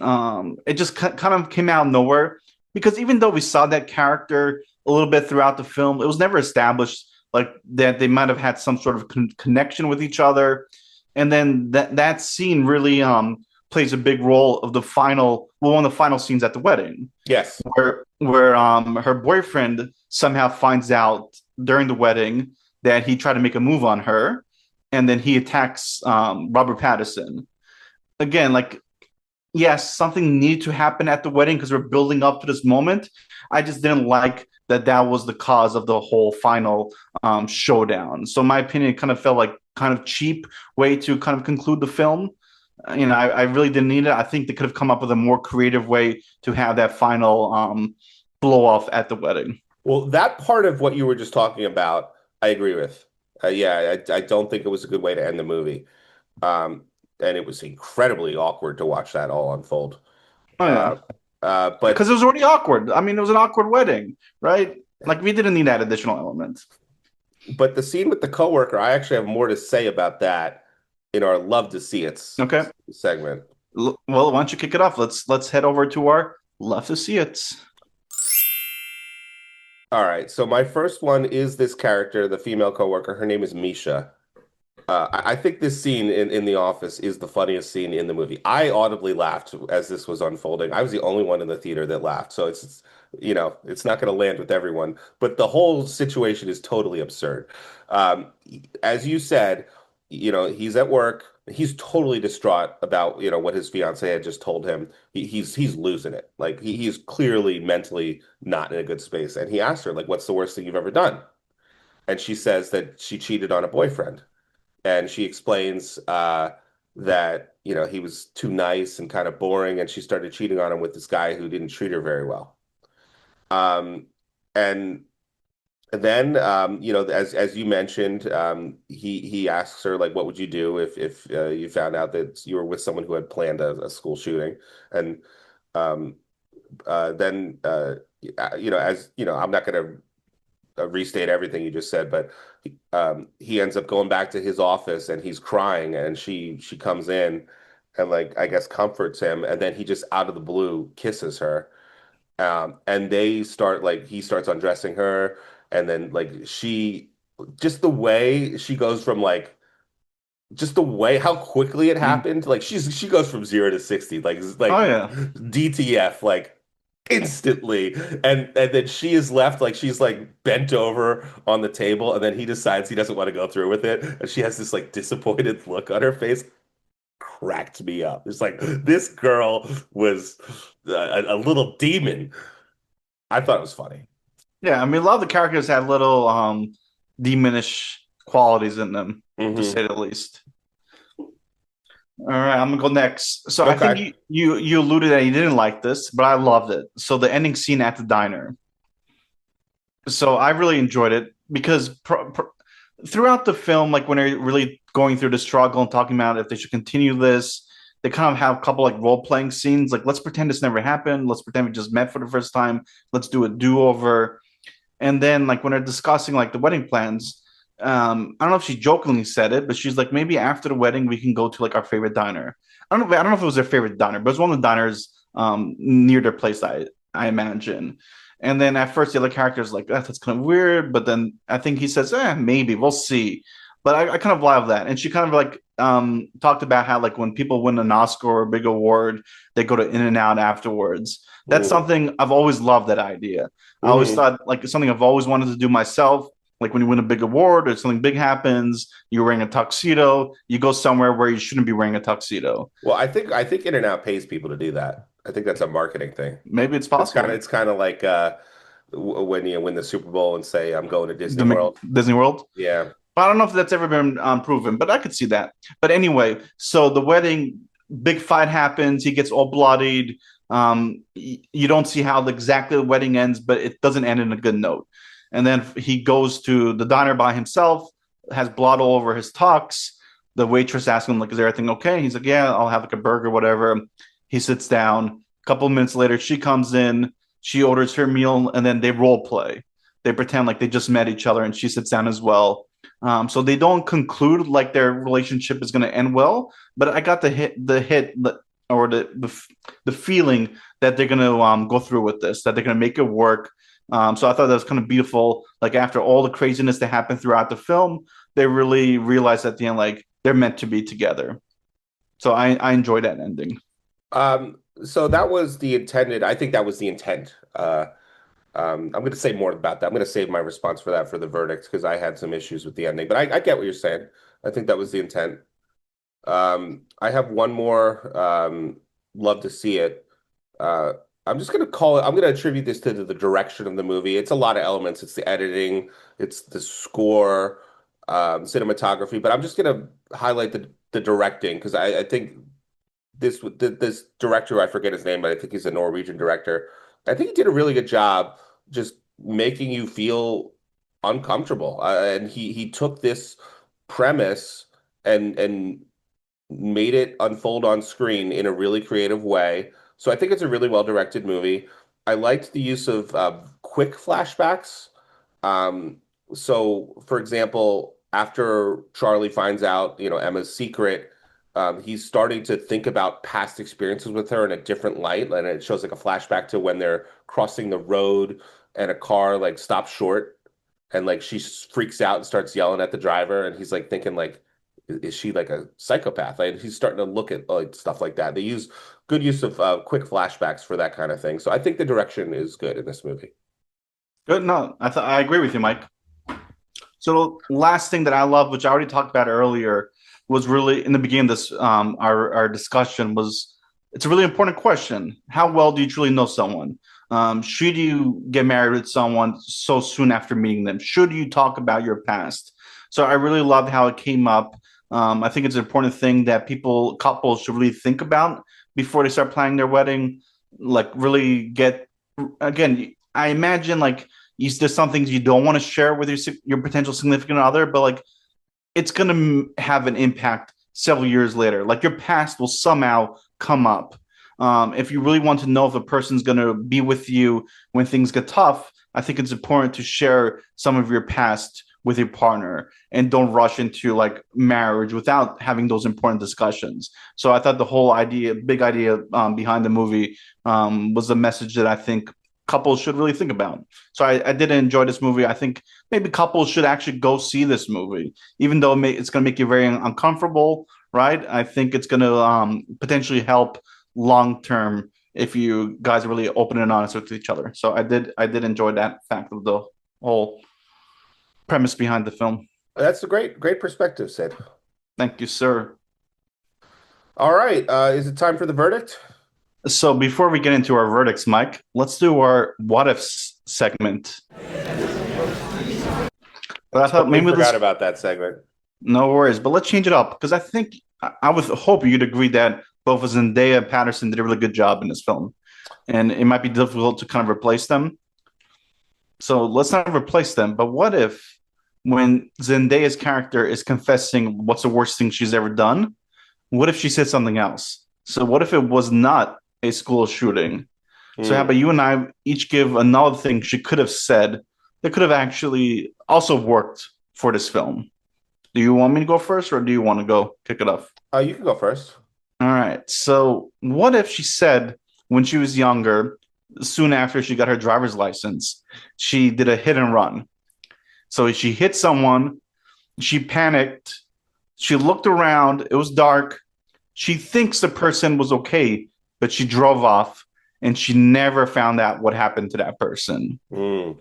B: It just kind of came out of nowhere because even though we saw that character a little bit throughout the film, it was never established like that they might have had some sort of connection with each other. And then that scene really plays a big role of the final, well, one of the final scenes at the wedding,
A: Yes.
B: where her boyfriend somehow finds out during the wedding that he tried to make a move on her, and then he attacks Robert Pattinson again. Like, yes, something needed to happen at the wedding because we're building up to this moment. I just didn't like that was the cause of the whole final showdown. So, in my opinion, it kind of felt like kind of cheap way to kind of conclude the film. I really didn't need it. I think they could have come up with a more creative way to have that final blow off at the wedding.
A: Well, that part of what you were just talking about, I agree with. Yeah, I don't think it was a good way to end the movie. Um, and it was incredibly awkward to watch that all unfold.
B: Oh
A: Uh,
B: yeah, because
A: but
B: it was already awkward. I mean, it was an awkward wedding, right? Like we didn't need that additional element.
A: but the scene with the coworker, I actually have more to say about that in our love to see it
B: Okay.
A: segment.
B: Well, why don't you kick it off? Let's head over to our love to see it.
A: All right, so my first one is this character, the female coworker. Her name is Misha. I think this scene in The Office is the funniest scene in the movie. I audibly laughed as this was unfolding. I was the only one in the theater that laughed. So it's not going to land with everyone, but the whole situation is totally absurd. As you said, he's at work. He's totally distraught about, what his fiance had just told him. He's losing it. Like he's clearly mentally not in a good space. And he asked her, like, what's the worst thing you've ever done? And she says that she cheated on a boyfriend, and she explains that he was too nice and kind of boring, and she started cheating on him with this guy who didn't treat her very well. Um, and then as you mentioned, he asks her like, what would you do if you found out that you were with someone who had planned a school shooting? And um, then as I'm not going to restate everything you just said, but he ends up going back to his office and he's crying, and she comes in and like I guess comforts him, and then he just out of the blue kisses her. And they start like he starts undressing her, and then like she just the way she goes from like just the way how quickly it
B: Mm.
A: happened. Like she goes from 0 to 60, like
B: Oh yeah.
A: DTF, like instantly. And then she is left like she's like bent over on the table, and then he decides he doesn't want to go through with it, and she has this like disappointed look on her face. Cracked me up. It's like this girl was a little demon. I thought it was funny.
B: Yeah, I mean, a lot of the characters had little diminished qualities in them, to
A: Hmm.
B: say the least. All right, I'm gonna go next. So I think
A: Okay.
B: you alluded that you didn't like this, but I loved it. So the ending scene at the diner. So I really enjoyed it because throughout the film, like when they're really going through the struggle and talking about if they should continue this, they kind of have a couple like role playing scenes. Like let's pretend this never happened. Let's pretend we just met for the first time. Let's do a do over. And then like when they're discussing like the wedding plans, I don't know if she jokingly said it, but she's like, maybe after the wedding we can go to like our favorite diner. I don't know if it was their favorite diner, but it's one of the diners near their place, I imagine. And then at first the other character's like, that's kind of weird, but then I think he says, maybe we'll see. But I kind of love that. And she kind of like talked about how like when people win an Oscar or a big award, they go to In and Out afterwards. That's
A: Hmm.
B: something I've always loved that idea. I always
A: Hmm.
B: thought like it's something I've always wanted to do myself. Like when you win a big award or something big happens, you're wearing a tuxedo, you go somewhere where you shouldn't be wearing a tuxedo.
A: Well, I think In-N-Out pays people to do that. I think that's a marketing thing.
B: Maybe it's
A: It's kind of
B: possible.
A: it's kind of like when you win the Super Bowl and say I'm going to Disney
B: The
A: World.
B: Disney World.
A: Yeah.
B: But I don't know if that's ever been proven, but I could see that. But anyway, so the wedding, big fight happens. He gets all bloodied. You don't see how exactly the wedding ends, but it doesn't end in a good note. And then he goes to the diner by himself, has blood all over his tux. The waitress asks him, like, is everything okay? He's like, yeah, I'll have like a burger, whatever. He sits down. A couple of minutes later, she comes in. She orders her meal, and then they role play. They pretend like they just met each other, and she sits down as well. So they don't conclude like their relationship is going to end well, but I got or the feeling that they're going to go through with this, that they're going to make it work. So I thought that was kind of beautiful. Like after all the craziness that happened throughout the film, they really realized at the end like they're meant to be together. So I enjoyed that ending.
A: So that was the intended. I think that was the intent. I'm going to say more about that. I'm going to save my response for that for the verdict because I had some issues with the ending. But I get what you're saying. I think that was the intent. I have one more. Love to see it. Uh, I'm just going to call it. I'm going to attribute this to the direction of the movie. It's a lot of elements. It's the editing. It's the score, cinematography. But I'm just going to highlight the directing because I think this director, I forget his name, but I think he's a Norwegian director. I think he did a really good job just making you feel uncomfortable. And he took this premise and made it unfold on screen in a really creative way. So I think it's a really well directed movie. I liked the use of quick flashbacks. Um, so, for example, after Charlie finds out, Emma's secret, he's starting to think about past experiences with her in a different light, and it shows like a flashback to when they're crossing the road and a car like stops short, and like she freaks out and starts yelling at the driver, and he's like thinking like, is she like a psychopath? Like he's starting to look at like stuff like that. They use good use of quick flashbacks for that kind of thing. So I think the direction is good in this movie.
B: Good. No, I agree with you, Mike. So the last thing that I love, which I already talked about earlier, was really in the beginning of this our discussion was it's a really important question. How well do you truly know someone? Should you get married with someone so soon after meeting them? Should you talk about your past? So I really loved how it came up. I think it's an important thing that couples should really think about before they start planning their wedding. Like really get again. I imagine like there's some things you don't want to share with your potential significant other, but like it's going to have an impact several years later. Like your past will somehow come up. If you really want to know if a person's going to be with you when things get tough, I think it's important to share some of your past with your partner and don't rush into like marriage without having those important discussions. So I thought the whole idea, big idea behind the movie was a message that I think couples should really think about. So I did enjoy this movie. I think maybe couples should actually go see this movie, even though it's going to make you very uncomfortable, right? I think it's going to potentially help long term if you guys are really open and honest with each other. So I did enjoy that fact of the whole premise behind the film.
A: That's a great perspective, Sid.
B: Thank you, sir.
A: All right, is it time for the verdict?
B: So before we get into our verdicts, Mike, let's do our what ifs segment. But I thought
A: Totally
B: maybe
A: forgot
B: this,
A: about that segment.
B: no worries, but let's change it up because I think I would hope you'd agree that both Zendaya and Patterson did a really good job in this film, and it might be difficult to kind of replace them. So let's not replace them. But what if when Zendaya's character is confessing what's the worst thing she's ever done? What if she said something else? So what if it was not a school shooting? So how
A: Hmm.
B: about you and I each give another thing she could have said that could have actually also worked for this film? Do you want me to go first or do you want to go kick it off?
A: You can go first.
B: All right. So what if she said when she was younger, soon after she got her driver's license, she did a hit and run. So she hit someone, she panicked, she looked around, it was dark. She thinks the person was okay, but she drove off and she never found out what happened to that person.
A: Hmm.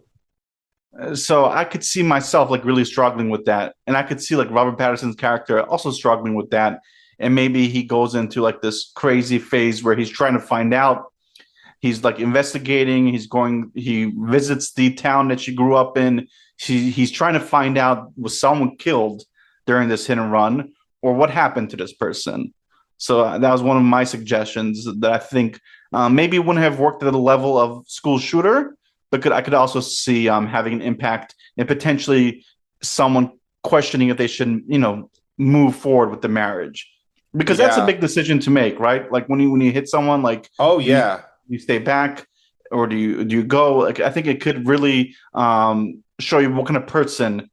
B: So I could see myself like really struggling with that. And I could see like Robert Patterson's character also struggling with that. And maybe he goes into like this crazy phase where he's trying to find out. He's like investigating. He visits the town that she grew up in. He's trying to find out was someone killed during this hit and run or what happened to this person. So that was one of my suggestions that I think maybe wouldn't have worked at the level of school shooter, but I could also see having an impact and potentially someone questioning if they should, move forward with the marriage, because that's a
A: Yeah.
B: big decision to make, right? Like when you hit someone, like
A: Oh
B: do you,
A: yeah.
B: you stay back or do you go? Like I think it could really show you what kind of person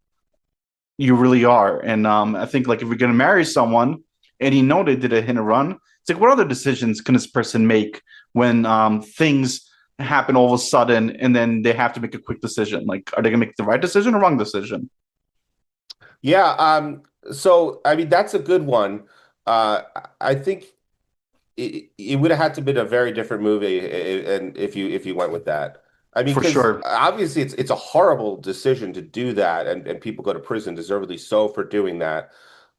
B: you really are. And I think like if you're gonna marry someone and you know they did a hit and run, it's like what other decisions can this person make when things happen all of a sudden and then they have to make a quick decision? Like, are they gonna make the right decision or wrong decision?
A: Yeah. So I mean, that's a good one. I think it would have had to been a very different movie, and if you went with that. I mean,
B: For
A: because
B: sure.
A: obviously it's a horrible decision to do that, and people go to prison, deservedly so, for doing that.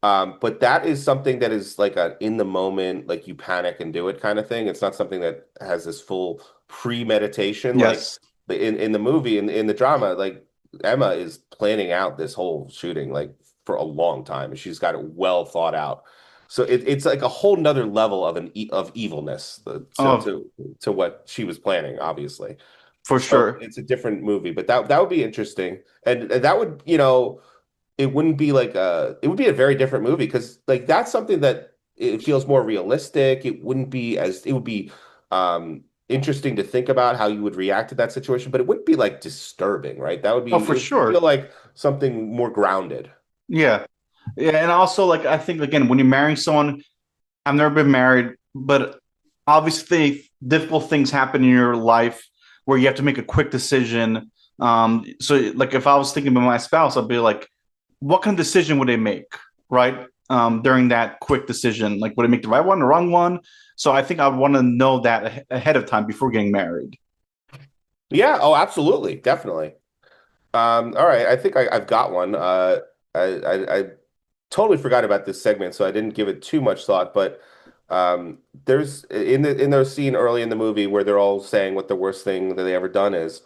A: But that is something that is like a in the moment, like you panic and do it kind of thing. It's not something that has this full premeditation, like
B: Yes.
A: in the movie, in the drama. Like Emma is planning out this whole shooting like for a long time, and she's got it well thought out. So it's like a whole nother level of of evilness
B: Oh,
A: to what she was planning, obviously.
B: for
A: So
B: sure.
A: it's a different movie, but that would be interesting, and that would, it wouldn't be like it would be a very different movie because like that's something that it feels more realistic. It would be interesting to think about how you would react to that situation, but it wouldn't be like disturbing, right?
B: Oh,
A: It
B: for
A: would feel
B: sure.
A: like something more grounded.
B: Yeah. Yeah. And also like I think again, when you're marrying someone, I've never been married, but obviously difficult things happen in your life where you have to make a quick decision. So like if I was thinking about my spouse, I'd be like, what kind of decision would they make, right? During that quick decision, like would they make the right one, the wrong one? So I think I want to know that ahead of time before getting married.
A: Yeah, oh, absolutely, definitely. All right, I think I've got one. I totally forgot about this segment, so I didn't give it too much thought. But there's in their scene early in the movie where they're all saying what the worst thing that they ever done is.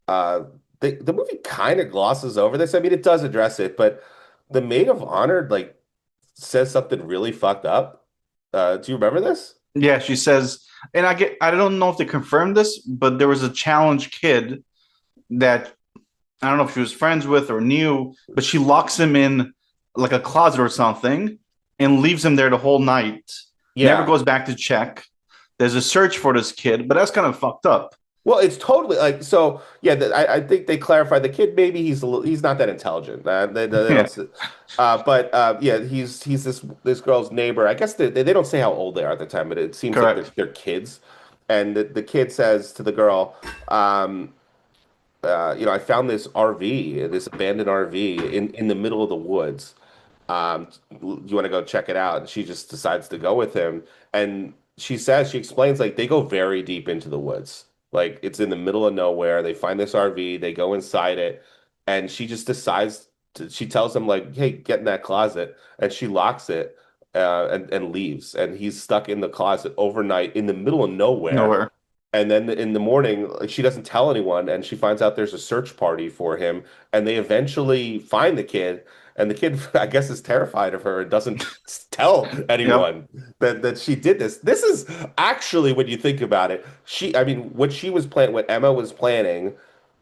A: Uh, the movie kind of glosses over this. I mean, it does address it, but the maid of honor like says something really fucked up. Do you remember this?
B: Yeah, she says, and I don't know if they confirmed this, but there was a challenge kid that I don't know if she was friends with or knew, but she locks him in like a closet or something and leaves him there the whole night. Never
A: Yeah.
B: goes back to check. There's a search for this kid, but that's kind of fucked up.
A: Well, it's totally like so. Yeah, I think they clarified the kid. Maybe he's not that intelligent. They don't.
B: Yeah,
A: But yeah, he's this girl's neighbor. I guess they don't say how old they are at the time, but it seems like
B: correct.
A: they're kids. And the kid says to the girl, um, I found this RV, this abandoned RV in the middle of the woods. You want to go check it out? And she just decides to go with him. And she explains like they go very deep into the woods. Like it's in the middle of nowhere. They find this RV, they go inside it, and she just she tells him like, "Hey, get in that closet," and she locks it and leaves. And he's stuck in the closet overnight in the middle of nowhere.
B: Nowhere.
A: And then in the morning, like, she doesn't tell anyone, and she finds out there's a search party for him, and they eventually find the kid, and the kid, I guess, is terrified of her and doesn't tell
B: Yep.
A: anyone that she did this. This is actually, when you think about it, I mean, what Emma was planning,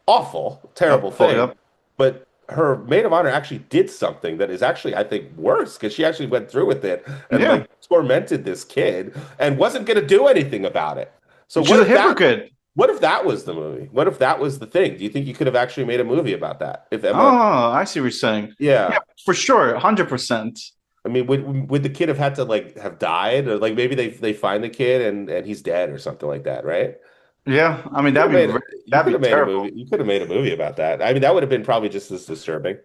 A: awful, terrible
B: Yep. Full,
A: thing,
B: yep.
A: but her maid of honor actually did something that is actually, I think, worse because she actually went through with it and
B: Yeah.
A: like tormented this kid and wasn't going to do anything about it. So
B: She's a hypocrite.
A: what if that was the movie? What if that was the thing? Do you think you could have actually made a movie about that? If Emma,
B: Oh, I see what you're saying. Yeah,
A: yeah.
B: for sure. 100%.
A: I mean, would the kid have had to like have died, or like maybe they find the kid and he's dead or something like that, right?
B: Yeah. I mean,
A: Could have made you could
B: that'd
A: have
B: be
A: made a
B: terrible.
A: movie. You could have made a movie about that. I mean, that would have been probably just as disturbing.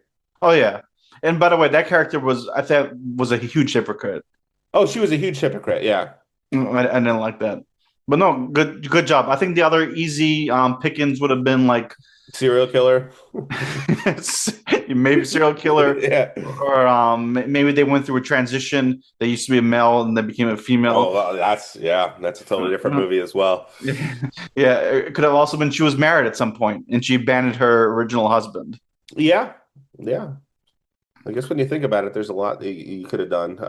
B: Oh yeah. And by the way, that character was I thought was a huge hypocrite.
A: Oh, she was a huge hypocrite. Yeah,
B: I didn't like that. But no, good job. I think the other easy pickings would have been like
A: serial killer.
B: maybe serial killer,
A: Yeah.
B: or maybe they went through a transition. They used to be a male and then became a
A: Oh,
B: female.
A: well, that's a totally different movie as well.
B: Yeah, it could have also been she was married at some point and she abandoned her original husband.
A: Yeah, yeah. I guess when you think about it, there's a lot that you could have done.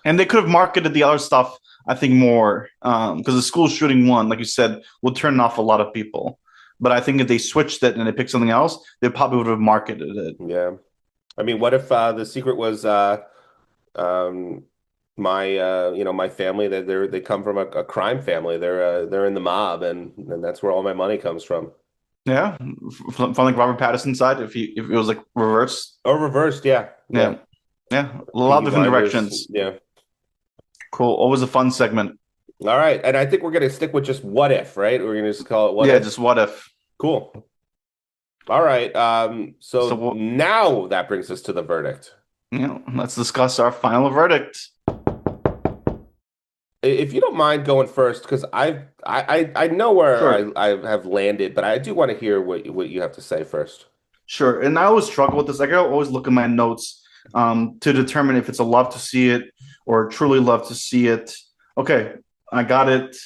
B: And they could have marketed the other stuff, I think, more because the school shooting one, like you said, will turn off a lot of people. But I think if they switched it and they picked something else, they probably would have marketed it.
A: Yeah. I mean, what if the secret was um, my family that they come from a crime family. They're in the mob, and that's where all my money comes from.
B: Yeah, from like Robert Pattinson's side, if it was like reversed,
A: Or reversed, yeah, yeah.
B: yeah, yeah, a lot of
A: Peaky
B: different
A: Blinders,
B: directions.
A: yeah.
B: Cool, always a fun segment.
A: All right, and I think we're gonna stick with just what if, right? We're gonna just call it what
B: Yeah,
A: if.
B: just what if?
A: Cool. All right.
B: So
A: So now that brings us to the verdict.
B: let's discuss our final verdict.
A: If you don't mind going first, because I know where
B: Sure.
A: I have landed, but I do want to hear what you have to say first.
B: Sure. And I always struggle with this. Like I always look at my notes to determine if it's a love to see it or truly love to see it. Okay, I got it.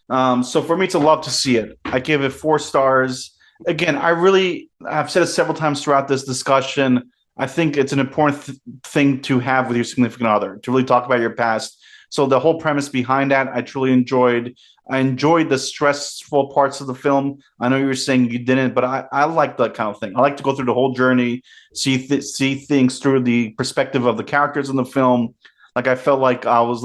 B: So for me, it's a love to see it. I give it 4 stars. Again, I've said it several times throughout this discussion. I think it's an important thing to have with your significant other to really talk about your past. So the whole premise behind that, I truly enjoyed. I enjoyed the stressful parts of the film. I know you were saying you didn't, but I like that kind of thing. I like to go through the whole journey, see things through the perspective of the characters in the film. Like I felt like I was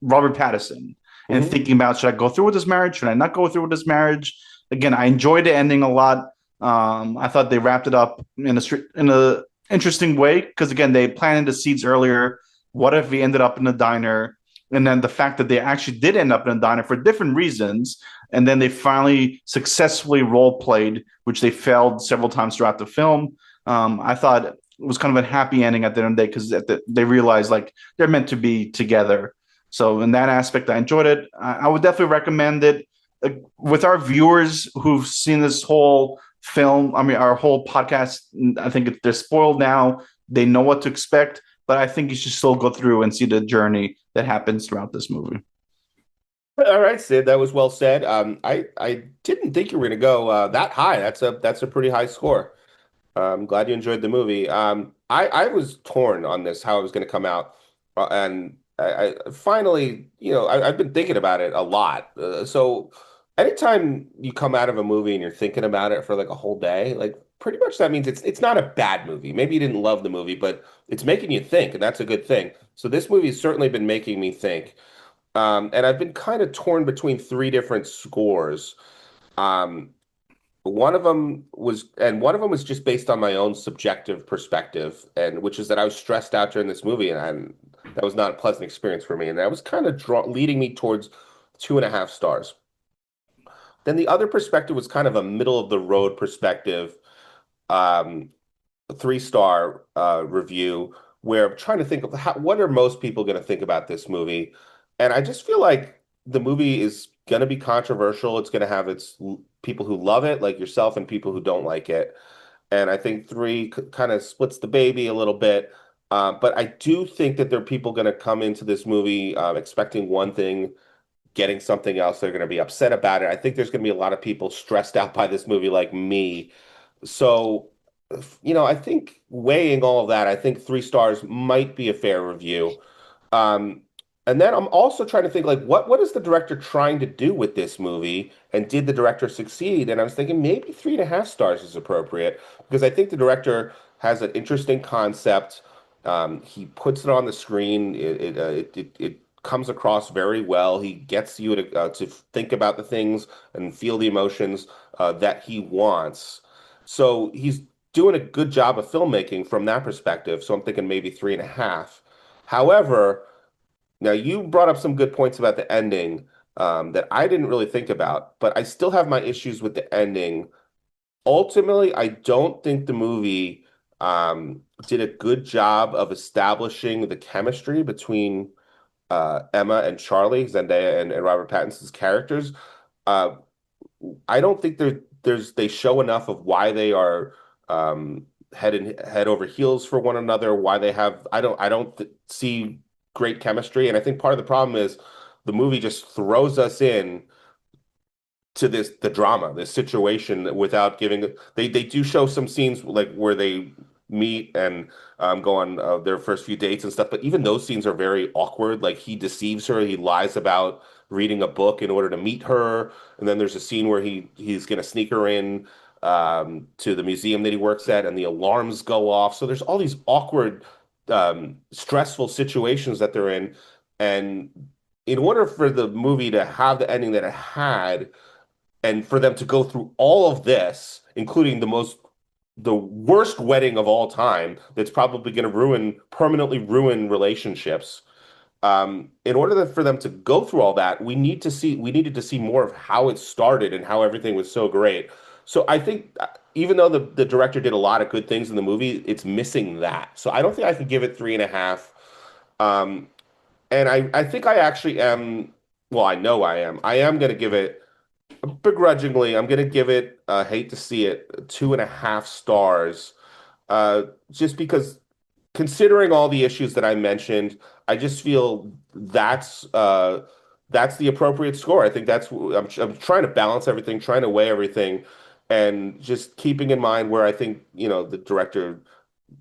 B: Robert Pattinson and
A: Hmm.
B: thinking about should I go through with this marriage? Should I not go through with this marriage? Again, I enjoyed the ending a lot. I thought they wrapped it up in a interesting way because again they planted the seeds earlier. What if we ended up in a diner? And then the fact that they actually did end up in a diner for different reasons, and then they finally successfully role played, which they failed several times throughout the film. I thought it was kind of a happy ending at the end of the day because they realized like they're meant to be together. So in that aspect, I enjoyed it. I would definitely recommend it with our viewers who've seen this whole film. I mean, our whole podcast. I think they're spoiled now. They know what to expect, but I think you should still go through and see the journey that happens throughout this movie.
A: All right, Sid, that was well said. I didn't think you were going to go that high. That's a pretty high score. I'm glad you enjoyed the movie. I was torn on this how it was going to come out, and I finally, I've been thinking about it a lot. So anytime you come out of a movie and you're thinking about it for like a whole day, like pretty much that means it's not a bad movie. Maybe you didn't love the movie, but it's making you think, and that's a good thing. So this movie has certainly been making me think. And I've been kind of torn between three different scores. Um, one of them was just based on my own subjective perspective, and which is that I was stressed out during this movie, and that was not a pleasant experience for me, and that was kind of leading me towards 2.5 stars. Then the other perspective was kind of a middle of the road perspective, um, 3 star review, where I'm trying to think of what are most people going to think about this movie, and I just feel like the movie is going to be controversial. It's going to have its people who love it, like yourself, and people who don't like it. And I think three kind of splits the baby a little bit. But I do think that there are people going to come into this movie expecting one thing, getting something else. They're going to be upset about it. I think there's going to be a lot of people stressed out by this movie, like me. So, I think weighing all of that, I think 3 stars might be a fair review. Um, and then I'm also trying to think like what is the director trying to do with this movie, and did the director succeed? And I was thinking maybe 3.5 stars is appropriate because I think the director has an interesting concept. He puts it on the screen. It comes across very well. He gets you to think about the things and feel the emotions that he wants. So he's doing a good job of filmmaking from that perspective. So I'm thinking maybe 3.5. However, now you brought up some good points about the ending that I didn't really think about, but I still have my issues with the ending. Ultimately, I don't think the movie did a good job of establishing the chemistry between Emma and Charlie, Zendaya and Robert Pattinson's characters. Uh, I don't think they show enough of why they are head over heels for one another, why they have I don't see great chemistry, and I think part of the problem is the movie just throws us in to the drama, this situation without giving they do show some scenes like where they meet and go on their first few dates and stuff, but even those scenes are very awkward. Like he deceives her, he lies about reading a book in order to meet her, and then there's a scene where he's gonna sneak her in to the museum that he works at, and the alarms go off. So there's all these awkward, stressful situations that they're in, and in order for the movie to have the ending that it had and for them to go through all of this, including the worst wedding of all time, that's probably going to permanently ruin relationships. In order for them to go through all that, we needed to see more of how it started and how everything was so great. So I think even though the director did a lot of good things in the movie, it's missing that. So I don't think I could give it 3.5. Um, and I think I actually am, well, I know I am. I am going to give it begrudgingly, I'm gonna give it, hate to see it, 2.5 stars. Just because considering all the issues that I mentioned, I just feel that's the appropriate score. I think I'm trying to balance everything, trying to weigh everything, and just keeping in mind where I think, the director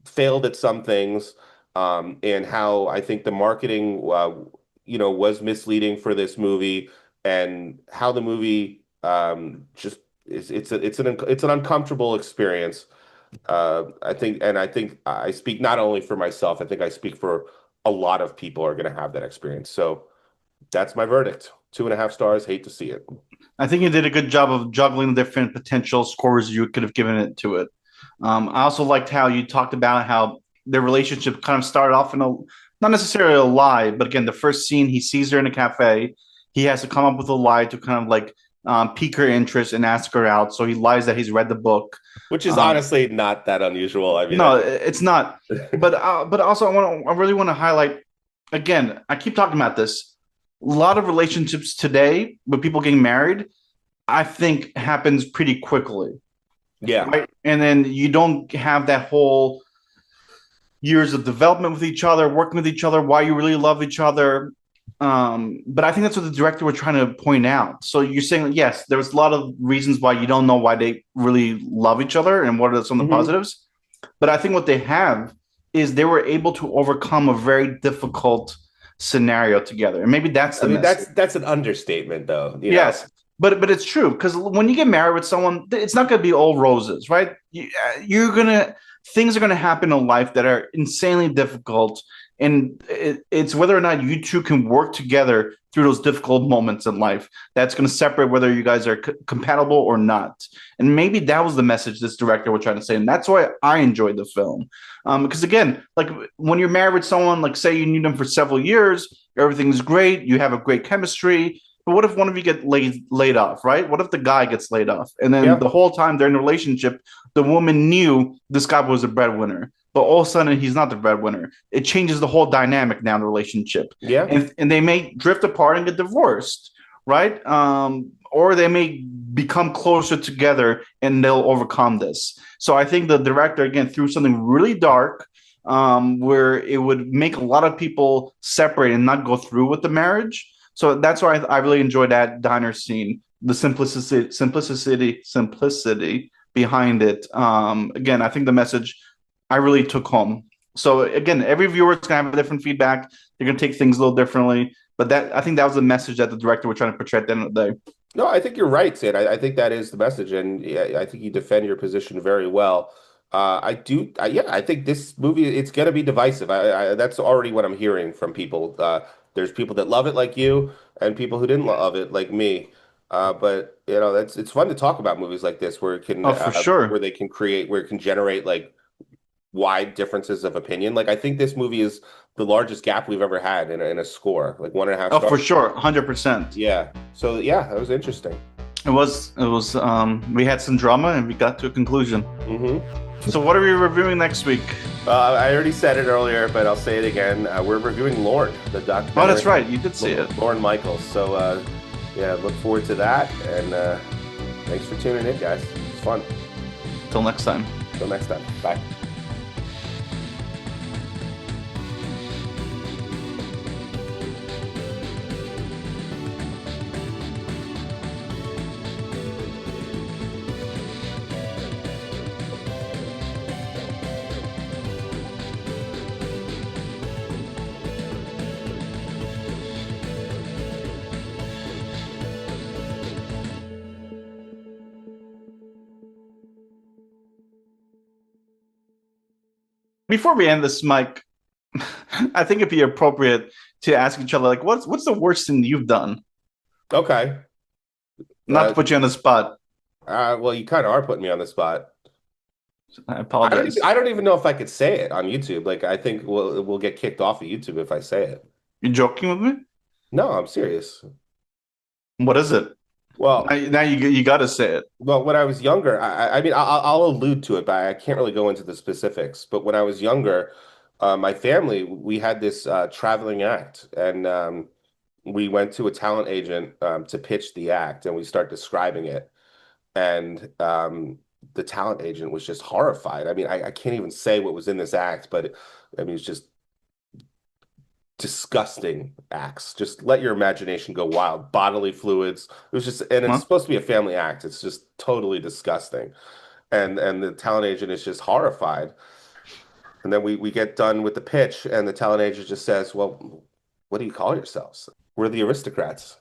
A: failed at some things, and how I think the marketing, was misleading for this movie, and how the movie just it's an uncomfortable experience. I think I speak not only for myself. I think I speak for a lot of people are going to have that experience. So that's my verdict. 2.5 stars. Hate to see it.
B: I think you did a good job of juggling the different potential scores you could have given it to it. I also liked how you talked about how their relationship kind of started off in not necessarily a lie, but again, the first scene he sees her in a cafe, he has to come up with a lie to kind of like pique her interest and ask her out. So he lies that he's read the book.
A: Which is
B: Um,
A: honestly not that unusual. I mean,
B: no, it's not. But also I really want to highlight again. I keep talking about this. A lot of relationships today with people getting married, I think happens pretty quickly,
A: yeah.
B: right? And then you don't have that whole years of development with each other, working with each other, why you really love each other. But I think that's what the director was trying to point out. So you're saying, yes, there was a lot of reasons why you don't know why they really love each other and what are some of the
A: Hmm.
B: positives. But I think what they have is they were able to overcome a very difficult scenario together. And maybe that's
A: I
B: the
A: mean,
B: message.
A: that's an understatement, though.
B: Yes. But it's true because when you get married with someone, it's not going to be all roses, right? You're gonna things are going to happen in life that are insanely difficult, and it's whether or not you two can work together through those difficult moments in life that's going to separate whether you guys are compatible or not. And maybe that was the message this director was trying to say, and that's why I enjoyed the film. Because again, like when you're married with someone, like say you knew them for several years, everything's great, you have a great chemistry, But what if one of you get laid off, right? What if the guy gets laid off, and then
A: Yeah,
B: the whole time they're in a relationship, the woman knew this guy was a breadwinner, but all of a sudden he's not the breadwinner. It changes the whole dynamic now in the relationship,
A: yeah,
B: and they may drift apart and get divorced, right? Or they may become closer together and they'll overcome this. So I think the director again threw something really dark, where it would make a lot of people separate and not go through with the marriage. So that's why I really enjoyed that diner scene, the simplicity behind it. Again, I think the message I really took home. So again, every viewer is gonna have a different feedback. They're gonna take things a little differently, but that I think that was the message that the director was trying to portray at the end of the day.
A: no, I think you're right, Sid. I think that is the message, and yeah, I think you defend your position very well. Yeah, I think this movie it's gonna be divisive. That's already what I'm hearing from people. There's people that love it like you, and people who didn't love it like me. But you know, that's it's fun to talk about movies like this where it can
B: Oh, for sure.
A: where they can create where it can generate like wide differences of opinion. Like I think this movie is the largest gap we've ever had in a score, like 1.5
B: Oh,
A: stars.
B: for sure, 100%.
A: Yeah. So yeah, that was interesting.
B: We had some drama and we got to a conclusion.
A: Hmm.
B: So what are we reviewing next week?
A: I already said it earlier, but I'll say it again. We're reviewing Lorne, the
B: Oh,
A: documentary,
B: that's right. You did see it.
A: Lorne Michaels. So, yeah, look forward to that. And thanks for tuning in, guys. It's fun.
B: Till next time.
A: Till next time. Bye.
B: Before we end this, Mike, I think it'd be appropriate to ask each other, like, what's the worst thing you've done?
A: Okay.
B: Not to
A: Uh,
B: put you on the spot.
A: well, you kind of are putting me on the spot.
B: I apologize.
A: I don't even know if I could say it on YouTube. Like, I think we'll get kicked off of YouTube if I say it.
B: You joking with me?
A: No, I'm serious.
B: What is it?
A: Well,
B: Now you got to say it.
A: Well, when I was younger, I mean, I'll allude to it, but I can't really go into the specifics. But when I was younger, my family, we had this traveling act, and we went to a talent agent to pitch the act, and we start describing it. And the talent agent was just horrified. I mean, I can't even say what was in this act, but I mean, it's just disgusting acts. Just let your imagination go wild. Bodily fluids. It was just, and it's
B: Huh?
A: supposed to be a family act. It's just totally disgusting. And the talent agent is just horrified. And then we get done with the pitch, and the talent agent just says, "Well, what do you call yourselves? We're the aristocrats."